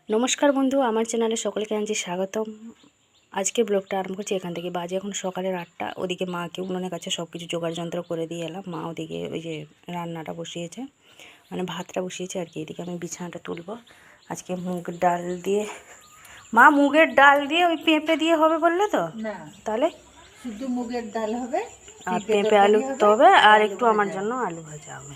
নমস্কার বন্ধু, আমার চ্যানেলে সকলকে জানাচ্ছি স্বাগতম। আজকে ব্লগটা আরম্ভ করছি এখান থেকে। বাজে এখন সকালের 8টা। ওদিকে মাকে উনুনের কাছে সব কিছু জোগাড় যন্ত্র করে দিয়ে এলাম। মা ওদিকে ওই যে রান্নাটা বসিয়েছে, মানে ভাতটা বসিয়েছে আর কি। এদিকে আমি বিছানাটা তুলব। আজকে মুগের ডাল দিয়ে, মা মুগের ডাল দিয়ে ওই পেঁপে দিয়ে হবে বললে তো? না, তাহলে শুধু মুগের ডাল হবে, আর পেঁপে পেঁপে আলু তরকারি হবে, তবে, আর আলু একটু আমার ভাজা। জন্য আলু ভাজা হবে।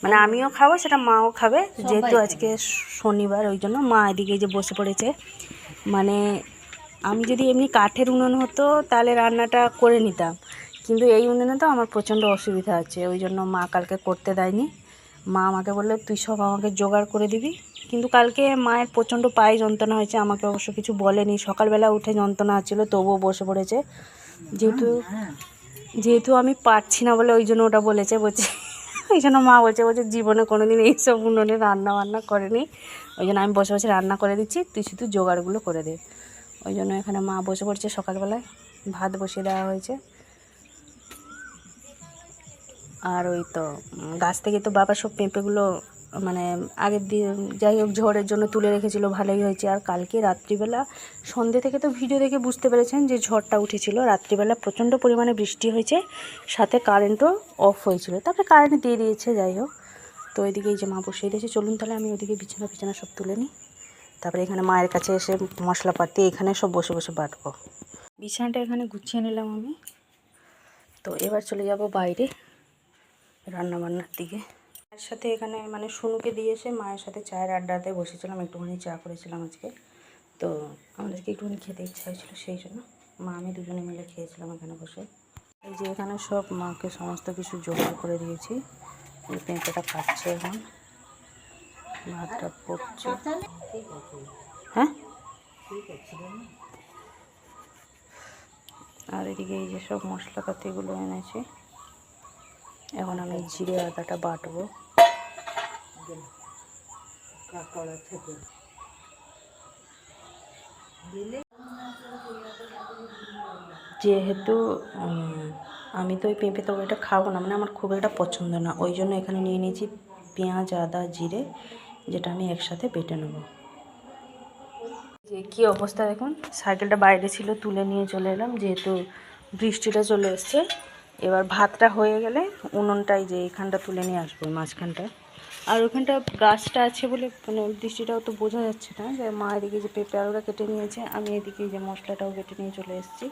মানে আমিও খাবো, সেটা মাও খাবে, যেহেতু সবাই আজকে খাবে। শনিবার। ওই জন্য মা এদিকে যে বসে পড়েছে। মানে আমি যদি এমনি কাঠের উনুন হতো তাহলে রান্নাটা করে নিতাম, কিন্তু এই উনুনে তো আমার প্রচণ্ড অসুবিধা আছে। ওই জন্য মা কালকে করতে দেয়নি। মা আমাকে বললো তুই সব আমাকে জোগাড় করে দিবি। কিন্তু কালকে মায়ের প্রচণ্ড পায়ে যন্ত্রণা হয়েছে, আমাকে অবশ্য কিছু বলেনি। সকালবেলা উঠে যন্ত্রণা হচ্ছিলো, তবুও বসে পড়েছে। যেহেতু যেহেতু আমি পারছি না বলে ওই জন্য ওটা বলছে। ওই জন্য মা বলছে জীবনে কোনো দিন এইসব উনুনে রান্না বান্না করেনি। ওই জন্য আমি বসে বসে রান্না করে দিচ্ছি, তুই শুধু জোগাড়গুলো করে দে। ওই জন্য এখানে মা বসে পড়ছে। সকালবেলায় ভাত বসিয়ে দেওয়া হয়েছে। আর ওই তো গাছ থেকে তো বাবা সব পেঁপেগুলো মানে আগের দিন যাই হোক ঝড়ের জন্য তুলে রেখেছিল, ভালোই হয়েছে। আর কালকে রাত্রিবেলা সন্ধ্যে থেকে তো ভিডিও দেখে বুঝতে পেরেছেন যে ঝড়টা উঠেছিল। রাত্রিবেলা প্রচণ্ড পরিমাণে বৃষ্টি হয়েছে, সাথে কারেন্টও অফ হয়েছিল। তারপরে কারেন্ট দিয়ে দিয়েছে, যাই হোক। তো ওইদিকে এই যে মা বসিয়ে দিয়েছে। চলুন তাহলে আমি ওইদিকে বিছানা সব তুলে নিই। তারপরে এখানে মায়ের কাছে এসে মশলাপাতি এখানে সব বসে বসে বাটবো। বিছানাটা এখানে গুছিয়ে নিলাম আমি। তো এবার চলে যাব বাইরে রান্নাবান্নার দিকে। মায়ের সাথে এখানে মানে শুনুকে দিয়ে এসে মায়ের সাথে চায়ের আড্ডাতে বসেছিলাম। একটুখানি চা করেছিলাম আজকে। তো আমাদেরকে একটুখানি খেতে ইচ্ছা হয়েছিলো, সেই জন্য মা আমি দুজনে মিলে খেয়েছিলাম এখানে বসে। এই যে এখানে সব মাকে সমস্ত কিছু জোগাড় করে দিয়েছি। এই পেঁপেটা কাটছে এখন, ভাতটা পড়ছে। হ্যাঁ, আর এদিকে এই যে সব মশলাপাতিগুলো এনেছি। এখন আমি জিরে আদাটা বাটবো। যেহেতু আমি তো ওই পেঁপে তরকারিটা খাবো না, মানে আমার খুব একটা পছন্দ না। ওই জন্য এখানে নিয়ে নিয়েছি পেঁয়াজ, আদা, জিরে, যেটা আমি একসাথে বেটে নেব। যে কী অবস্থা দেখুন, সাইকেলটা বাইরে ছিল, তুলে নিয়ে চলে এলাম, যেহেতু বৃষ্টিটা চলে এসছে। এবার ভাতটা হয়ে গেলে উনুনটাই যে এখানটা তুলে নিয়ে আসবো, মাঝখানটা। আর ওখানটা গাছটা আছে বলে মানে বৃষ্টিটাও তো বোঝা যাচ্ছে না। যে মা এদিকে যে পেঁপে আলুটা কেটে নিয়েছে, আমি এদিকে যে মশলাটাও কেটে নিয়ে চলে এসেছি।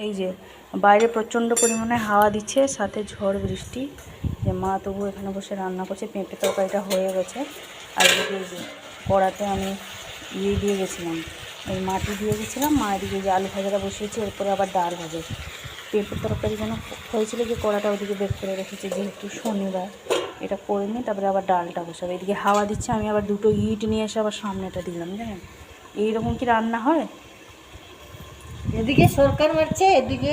এই যে বাইরে প্রচণ্ড পরিমাণে হাওয়া দিচ্ছে, সাথে ঝড় বৃষ্টি। যে মা তবু এখানে বসে রান্না করছে। পেঁপে তরকারিটা হয়ে গেছে। আর এদিকে যে কড়াতে আমি দিয়ে গেছিলাম, ওই মাটি দিয়ে গেছিলাম। মা এদিকে যে আলু ভাজাটা বসিয়েছি, এরপরে আবার ডাল ভাজে। পেঁপে তরকারি যেন হয়েছিল যে কড়াটা ওদিকে বের করে রেখেছে, যেহেতু শনিবার এটা করে নিই, তারপরে আবার ডালটা বসাবে। এদিকে হাওয়া দিচ্ছে, আমি আবার দুটো ইট নিয়ে এসে আবার সামনেটা দিলাম। জানেন এইরকম কি রান্না হয়? এদিকে সরকার মারছে, এদিকে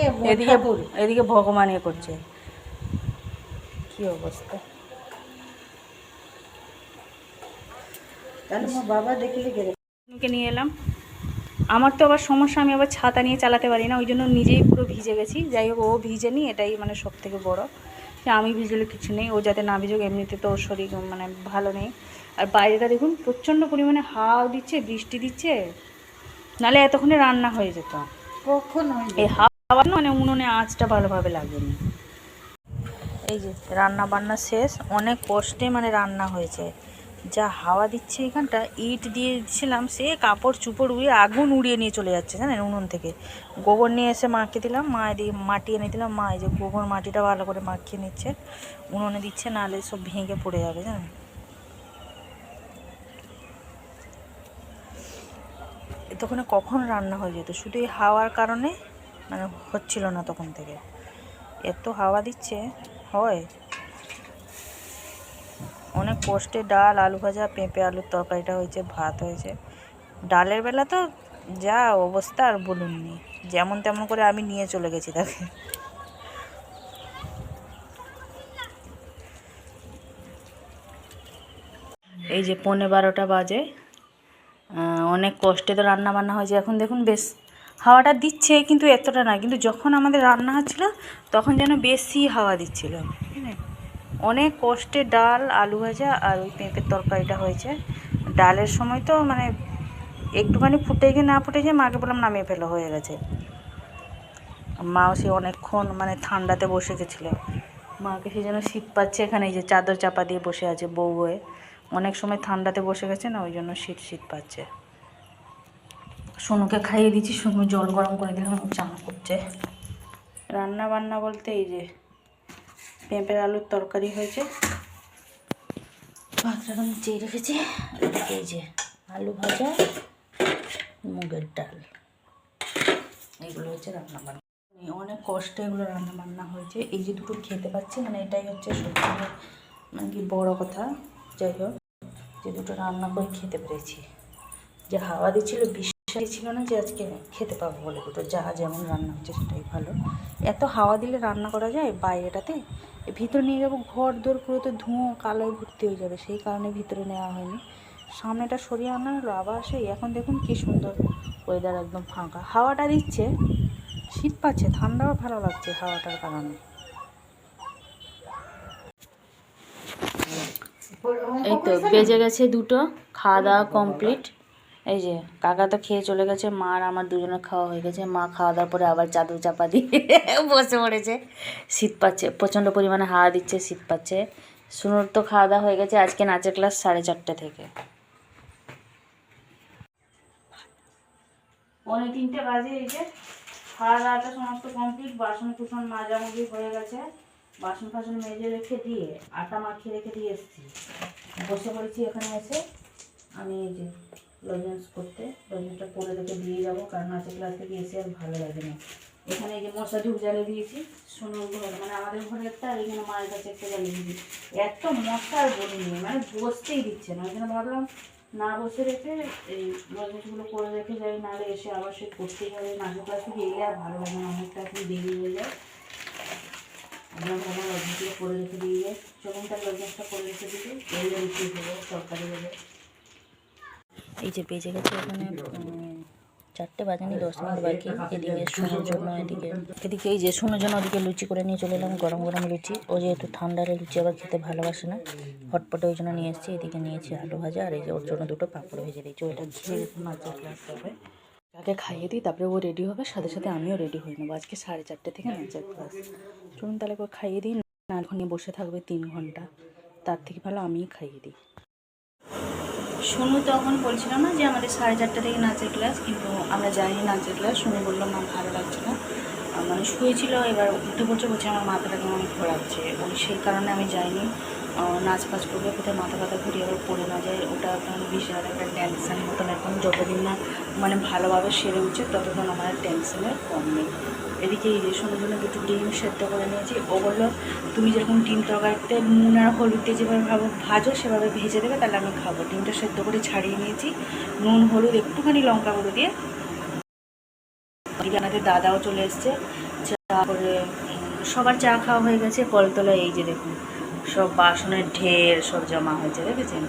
ঠাকুর। এদিকে ভগবান এ করছে। কি অবস্থা! তাহলে আমার বাবা দেখলে গেলে নিয়ে এলাম। আমার তো আবার সমস্যা, আমি আবার ছাতা নিয়ে চালাতে পারি না, ওই জন্য নিজেই পুরো ভিজে গেছি। যাই হোক, ও ভিজে নি, এটাই মানে সব থেকে বড়। যে আমি ভিজলে কিছু নেই, ও যাতে না ভিজুক। এমনিতে তো ওর শরীর মানে ভালো নেই। আর বাইরেটা দেখুন প্রচণ্ড পরিমাণে হাওয়া দিচ্ছে, বৃষ্টি দিচ্ছে, নাহলে এতক্ষণে রান্না হয়ে যেত। কখন হয়ে এই যেত? হাওয়া না, মানে উনুনে আঁচটা ভালোভাবে লাগেনি। এই যে রান্না বান্না শেষ, অনেক কষ্টে মানে রান্না হয়েছে। যা হাওয়া দিচ্ছে এখানটা, ইট দিয়ে দিচ্ছিলাম, সে কাপড় চুপড় উড়িয়ে আগুন উড়িয়ে নিয়ে চলে যাচ্ছে জানেন উনুন থেকে। গোবর নিয়ে এসে মাকে দিলাম, মা এদিকে মাটি এনে দিলাম। মা এই যে গোবর মাটিটা ভালো করে মাখিয়ে নিচ্ছে, উনুনে দিচ্ছে, নাহলে সব ভেঙে পড়ে যাবে জানেন। তখন কখন রান্না হয়ে যেত, শুধু এই হাওয়ার কারণে মানে হচ্ছিল না তখন থেকে। এত হাওয়া দিচ্ছে হয়। অনেক কষ্টে ডাল, আলু ভাজা, পেঁপে আলুর তরকারিটা হয়েছে, ভাত হয়েছে। ডালের বেলা তো যা অবস্থা আর বলুননি, যেমন তেমন করে আমি নিয়ে চলে গেছি তাকে। এই যে 11:15 বাজে। অনেক কষ্টে তো রান্না বান্না হয়েছে। এখন দেখুন বেশ হাওয়াটা দিচ্ছে কিন্তু এতটা না, কিন্তু যখন আমাদের রান্না হচ্ছিল তখন যেন বেশি হাওয়া দিচ্ছিল। অনেক কষ্টে ডাল, আলু ভাজা আর ওই পেঁপের তরকারিটা হয়েছে। ডালের সময় তো মানে একটুখানি ফুটে গিয়ে না ফুটে গিয়ে মাকে বললাম নামিয়ে ফেলো, হয়ে গেছে। মাও সে অনেকক্ষণ মানে ঠান্ডাতে বসে গেছিলো, মাকে সেই জন্য শীত পাচ্ছে। এখানে এই যে চাদর চাপা দিয়ে বসে আছে বউ হয়ে, অনেক সময় ঠান্ডাতে বসে গেছে না, ওই জন্য শীত শীত পাচ্ছে। সোনুকে খাইয়ে দিচ্ছি, সোনু জল গরম করে দিলাম, চান করছে। রান্না বান্না বলতে এই যে পেঁপের আলুর তরকারি হয়েছে, ভাতটা নিচেই রেখেছি। এই যে আলু ভাজা, মুগের ডাল, এগুলো হচ্ছে রান্না বান্না। অনেক কষ্টে এগুলো রান্না বান্না হয়েছে। এই যে দুটো খেতে পাচ্ছি, মানে এটাই হচ্ছে সত্যি মানে কি বড় কথা। যাই হোক, যে দুটো রান্না করে খেতে পেরেছি। যে হাওয়া দিচ্ছিল, বিশ্বাসই ছিল না যে আজকে খেতে পাবো বলে। দুটো যা যেমন রান্না হচ্ছে সেটাই ভালো। এত হাওয়া দিলে রান্না করা যায় বাইরেটাতে? ভিতরে নিয়ে যাবো, ঘর দোর পুরো তো ধুঁয়ো কালোয় ভর্তি হয়ে যাবে, সেই কারণে ভিতরে নেওয়া হয়নি। সামনেটা সরিয়ে আনা হলো, আবার সেই এখন দেখুন কি সুন্দর ওয়েদার, একদম ফাঁকা, হাওয়াটা দিচ্ছে, শীত পাচ্ছে, ঠান্ডাও ভালো লাগছে হাওয়াটার কারণে। এই তো বেজে গেছে দুটো, খাওয়া দাওয়া কমপ্লিট। এই যে কাকা তো খেয়ে চলে গেছে, মা আর আমার দুজনের খাওয়া হয়ে গেছে। মা খাওয়া দাওয়ার পরে আবার চাদর চাপা দিয়ে বসে পড়েছে, শীত পাচ্ছে, প্রচণ্ড পরিমাণে হাওয়া দিচ্ছে, শীত পাচ্ছে। সুনুর তো খাওয়া দাওয়া হয়ে গেছে, আজকে নাচের ক্লাস 4:30 থেকে। 2:45 বাজে। এই যে খাওয়া দাওয়াটা সমস্ত কমপ্লিট, বাসন কুসন মাজামাজি হয়ে গেছে, বাসন ফাসন মেজে রেখে দিয়ে আটা মাখিয়ে রেখে দিয়ে এসেছি, বসে পড়েছি এখানে এসে। আমি এই যে লজেন্স করতে, লজেন্সটা করে রেখে দিয়ে যাবো, কারণ নাচের ক্লাস থেকে এসে আর ভালো লাগে না। এখানে এই যে মশা ধূপ জ্বালিয়ে দিয়েছি, সোনুর ঘর মানে আমাদের ঘরে একটা, আর এখানে মায়ের কাছে একটা জ্বালিয়ে দিয়েছি। এত মশা আর বলিনি, মানে বসতেই দিচ্ছে না। ওই জন্য ভাবলাম না বসে রেখে এই লজেন্সগুলো করে রেখে যাই, নাহলে এসে আবার সে করতেই হবে। নাচের ক্লাস থেকে এলে আর ভালো লাগে না, অনেকটা এখন দেরি হয়ে যায়। আমরা ভালো লজেন্সগুলো করে রেখে দিয়ে যাই। চলুন তার লজেন্সটা করে রেখে দিয়ে এলে রুটি দেবো, তরকারি দেবো। এই যে বেজে গেছে এখানে 4টে বাজেনি, 10 মিনিট বাকি। এদিকে সোনার জন্য এদিকে এই যে সোনার জন্য ওদিকে লুচি করে নিয়ে চলে এলাম, গরম গরম লুচি। ও যেহেতু ঠান্ডার লুচি আবার খেতে ভালোবাসে না, হটপটে, ওই জন্য নিয়ে এসেছি। এদিকে নিয়েছি আলু ভাজা, আর এই যে ওর জন্য দুটো পাঁপড় ভেজে দিয়েছি। ওইটা ঘিরে নাচের ক্লাস হবে, তাকে খাইয়ে দিই, তারপরে ও রেডি হবে, সাথে সাথে আমিও রেডি হয়ে নেবো। আজকে 4:30 থেকে নাচের ক্লাস। চলুন তাহলে করে খাইয়ে দিই, না এখন নিয়ে বসে থাকবে 3 ঘন্টা, তার থেকে ভালো আমিই খাইয়ে দিই। সোনু তখন বলছিলাম না যে আমাদের 4:30 থেকে নাচের ক্লাস, কিন্তু আমরা যাইনি নাচের ক্লাস। সোনু বললো মা ভালো লাগছে না, মানে শুয়েছিল, এবার উঠে বলছে আমার মাথাটা কেমন ঘোরাচ্ছে, ওই সেই কারণে আমি যাইনি। নাচ ফাচ করবে, কোথায় মাথা ব্যথা ঘুরিয়ে আবার পড়ে না যায়, ওটা এখন বিশাল একটা টেনশন মতন। এখন যতদিন না মানে ভালোভাবে সেরে উঠছে ততক্ষণ আমার টেনশনের কম নেই। এদিকে এই যে সোনুর জন্য দুটো ডিম সেদ্ধ করে নিয়েছি। ও বললো তুমি যেরকম ডিম তরকারিতে নুন আর হলুদ দিয়ে যেভাবে ভাজো সেভাবে ভেজে দেবে, তাহলে আমি খাবো। ডিমটা সেদ্ধ করে ছাড়িয়ে নিয়েছি, নুন হলুদ একটুখানি লঙ্কা গুঁড়ো দিয়ে। এদিকে আমাদের দাদাও চলে এসছে, চা করে সবার চা খাওয়া হয়ে গেছে। কলতলায় এই যে দেখুন সব বাসনের ঢের সব জমা হয়েছে, দেখেছেন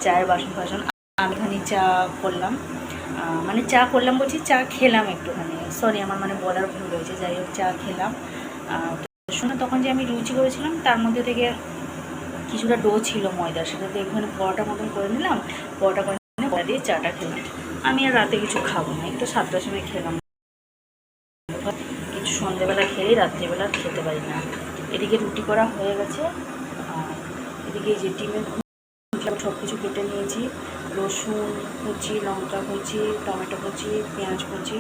চায়ের বাসন ফাসন। আমি এখানে চা করলাম, মানে চা করলাম বলছি, চা খেলাম একটুখানি, সরি আমার মানে বলার ভুল হয়েছে। যাই হোক চা খেলাম। শুনে তখন যে আমি লুচি করেছিলাম তার মধ্যে থেকে কিছুটা ডো ছিল ময়দা, সেটাতে একটুখানি পরোটা মতন করে নিলাম, পরোটা করে নিয়ে পরোটা দিয়ে চাটা খেলাম। আমি আর রাতে কিছু খাবো না, একটু 7টার সময় খেলাম, কিছু সন্ধ্যেবেলা খেলেই রাত্রিবেলা খেতে পারি না। এদিকে রুটি করা হয়ে গেছে, আর এদিকে এই যে ডিমের সব কিছু কেটে নিয়েছি, রসুন কুচি, লঙ্কা কুচি, টমেটো কুচি, পেঁয়াজ কুচি,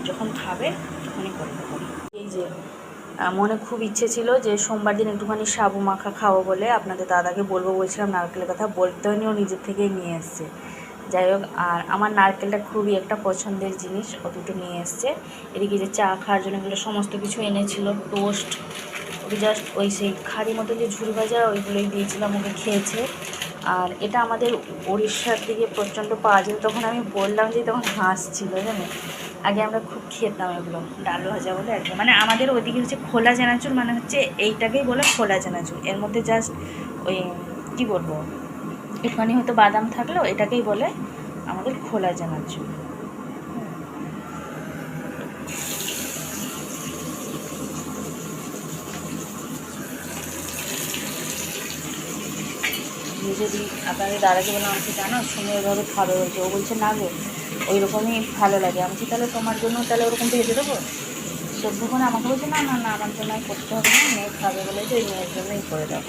যখন খাবে তখনই করে দেবো। এই যে মনে খুব ইচ্ছে ছিল যে সোমবার দিন একটুখানি সাবু মাখা খাবো বলে, আপনাদের দাদাকে বলবো বলছিলাম, নারকেলের কথা বলতে হয়নি, ও নিজের থেকেই নিয়ে এসছে। যাই হোক, আর আমার নারকেলটা খুবই একটা পছন্দের জিনিস, ও দুটো নিয়ে এসছে। এদিকে যে চা খাওয়ার জন্য এগুলো সমস্ত কিছু এনেছিল, টোস্ট, ওকে জাস্ট ওই সেই খাড়ি মতো যে ঝুড়ি ভাজা ওইগুলোই দিয়েছিলাম, ওকে খেয়েছে। আর এটা আমাদের উড়িষ্যার দিকে প্রচণ্ড পাওয়া যায়, তখন আমি বললাম যে তখন হাসছিল, জানো আগে আমরা খুব খেতাম এগুলো, ডাল ভাজা বলে একদম, মানে আমাদের ওইদিকে হচ্ছে খোলা চানাচুর, মানে হচ্ছে এইটাকেই বলে খোলা চানাচুর। এর মধ্যে জাস্ট ওই কী বলবো, একটুখানি হয়তো বাদাম থাকলেও এটাকেই বলে আমাদের খোলা চানাচুর। ভেজে দিই। আপনাদের দাদাকে বললাম, আমাকে জানো শুনে এভাবে খাবে হয়েছে। ও বলছে না গো, ওই রকমই ভালো লাগে। আমি বলছি তাহলে তোমার জন্য তাহলে ওরকম ভেজে দেবো। সেদ্ধক্ষণ আমাকে বলছে না না না, আমার জন্য আর করতে হবে না, মেয়ে খাবে বলে যে ওই মেয়ের জন্যই করে দাও।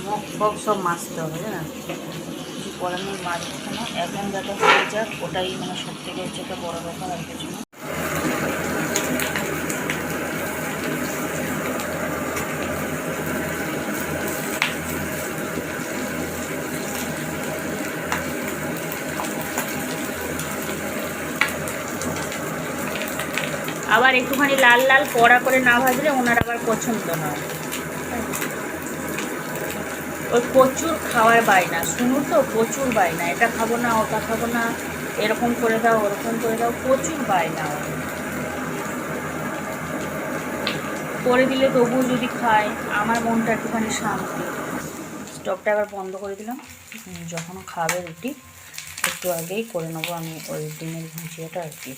মুখ ফক সব মাছতে হবে না, কিছু করার নেই, মাছ না এখন যাতে হয়ে যাক, ওটাই মানে সব থেকে হচ্ছে একটা বড়ো ব্যাপার, আর কিছু না। আবার একটুখানি লাল লাল কড়া করে না ভাজলে ওনার আবার পছন্দ নয়। ওই প্রচুর খাওয়ার বায়না, শুনো তো, প্রচুর বায়না, এটা খাবো না ওটা খাবো না, এরকম করে দাও ওরকম করে দাও, প্রচুর বায়না। করে দিলে তবুও যদি খায়, আমার মনটা একটুখানি শান্তি। স্টোভটা আবার বন্ধ করে দিলাম। যখন খাবে রুটি একটু আগেই করে নেবো আমি ওই ডিমের ভুজিয়াটা আর কি।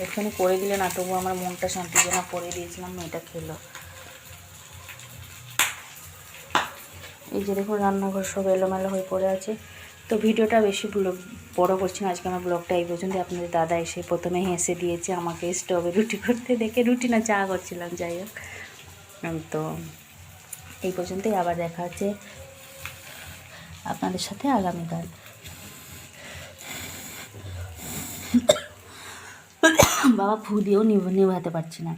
একটুখানি করে দিলে না তবু আমার মনটা শান্তি, যে না করে দিয়েছিলাম, মেয়েটা খেলো। এই যে দেখুন রান্নাঘর সব এলোমেলো হয়ে পড়ে আছে। তো ভিডিওটা বেশি বড় করছি না আজকে, আমার ব্লগটা এই পর্যন্ত। আপনাদের দাদা এসে প্রথমে হেসে দিয়েছে আমাকে স্টোভে রুটি করতে দেখে, রুটি না চা করছিলাম, যাই হোক। তো এই পর্যন্তই, আবার দেখা হচ্ছে আপনাদের সাথে আগামীকাল। বাবা ফু দিয়েও নিভাতে পারছি না।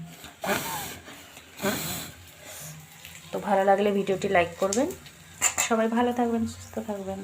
তো ভালো লাগলে ভিডিওটি লাইক করবেন। সবাই ভালো থাকবেন, সুস্থ থাকবেন।